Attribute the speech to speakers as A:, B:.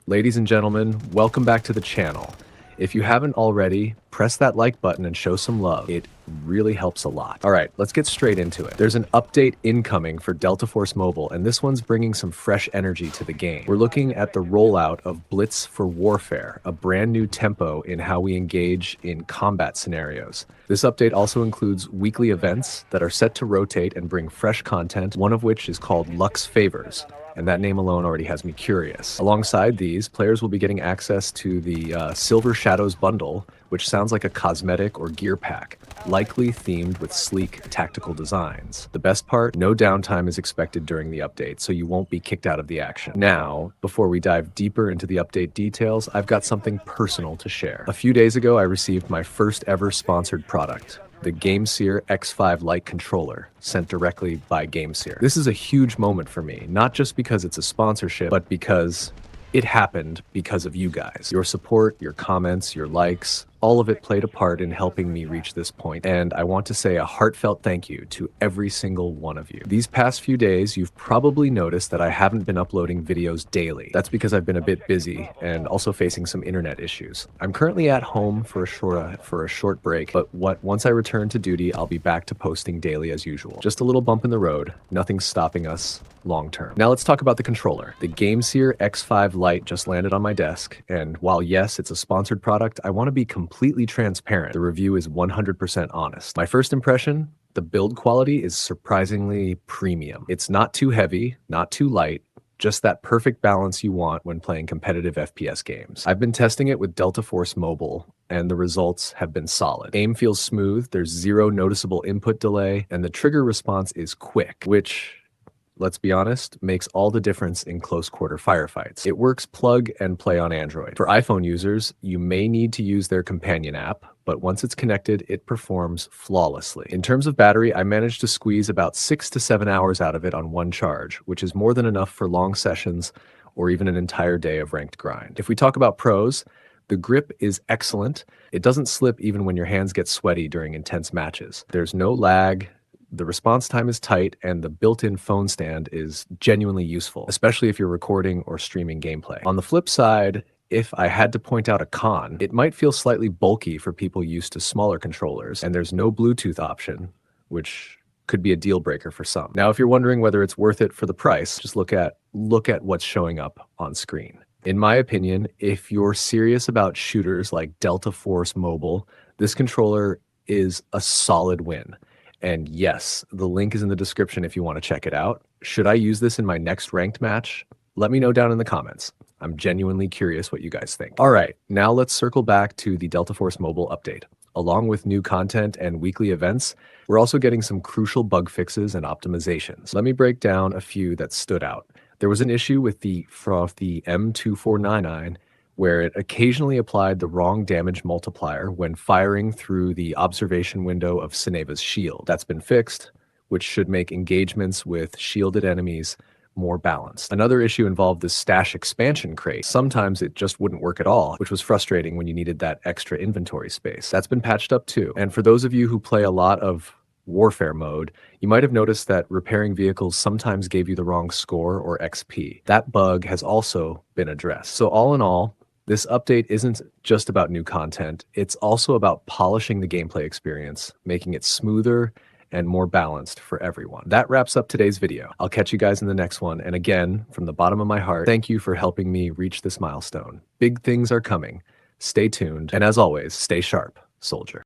A: Ladies and gentlemen, welcome back to the channel. If you haven't already, press that like button and show some love. It really helps a lot. All right, let's get straight into it. There's an update incoming for Delta Force Mobile, and this one's bringing some fresh energy to the game. We're looking at the rollout of Blitz for Warfare, a brand new tempo in how we engage in combat scenarios. This update also includes weekly events that are set to rotate and bring fresh content, one of which is called Lux Favors, and that name alone already has me curious. Alongside these, players will be getting access to the Silver Shadows bundle, which sounds like a cosmetic or gear pack, likely themed with sleek tactical designs. The best part, no downtime is expected during the update, so you won't be kicked out of the action. Now, before we dive deeper into the update details, I've got something personal to share. A few days ago, I received my first ever sponsored product, the GameSeer X5 Lite controller, sent directly by GameSeer. This is a huge moment for me, not just because it's a sponsorship, but because it happened because of you guys. Your support, your comments, your likes, all of it played a part in helping me reach this point, and I want to say a heartfelt thank you to every single one of you. These past few days, you've probably noticed that I haven't been uploading videos daily. That's because I've been a bit busy and also facing some internet issues. I'm currently at home for a short break, but once I return to duty, I'll be back to posting daily as usual. Just a little bump in the road, nothing's stopping us long term. Now let's talk about the controller. The GameSeer X5 Lite just landed on my desk, and while yes, it's a sponsored product, I want to be completely transparent. The review is 100% honest. My first impression, the build quality is surprisingly premium. It's not too heavy, not too light, just that perfect balance you want when playing competitive FPS games. I've been testing it with Delta Force Mobile, and the results have been solid. Aim feels smooth, there's zero noticeable input delay, and the trigger response is quick, which, let's be honest, makes all the difference in close quarter firefights. It works plug and play on Android. For iPhone users, you may need to use their companion app, but once it's connected, it performs flawlessly. In terms of battery, I managed to squeeze about 6 to 7 hours out of it on one charge, which is more than enough for long sessions or even an entire day of ranked grind. If we talk about pros, the grip is excellent. It doesn't slip even when your hands get sweaty during intense matches. There's no lag, the response time is tight, and the built-in phone stand is genuinely useful, especially if you're recording or streaming gameplay. On the flip side, if I had to point out a con, it might feel slightly bulky for people used to smaller controllers, and there's no Bluetooth option, which could be a deal breaker for some. Now, if you're wondering whether it's worth it for the price, just look at what's showing up on screen. In my opinion, if you're serious about shooters like Delta Force Mobile, this controller is a solid win. And yes, the link is in the description if you want to check it out. Should I use this in my next ranked match? Let me know down in the comments. I'm genuinely curious what you guys think. All right, now let's circle back to the Delta Force Mobile update. Along with new content and weekly events, we're also getting some crucial bug fixes and optimizations. Let me break down a few that stood out. There was an issue with the M2499 where it occasionally applied the wrong damage multiplier when firing through the observation window of Sineva's shield. That's been fixed, which should make engagements with shielded enemies more balanced. Another issue involved the stash expansion crate. Sometimes it just wouldn't work at all, which was frustrating when you needed that extra inventory space. That's been patched up too. And for those of you who play a lot of Warfare mode, you might have noticed that repairing vehicles sometimes gave you the wrong score or XP. That bug has also been addressed. So all in all, this update isn't just about new content, it's also about polishing the gameplay experience, making it smoother and more balanced for everyone. That wraps up today's video. I'll catch you guys in the next one, and again, from the bottom of my heart, thank you for helping me reach this milestone. Big things are coming. Stay tuned, and as always, stay sharp, soldier.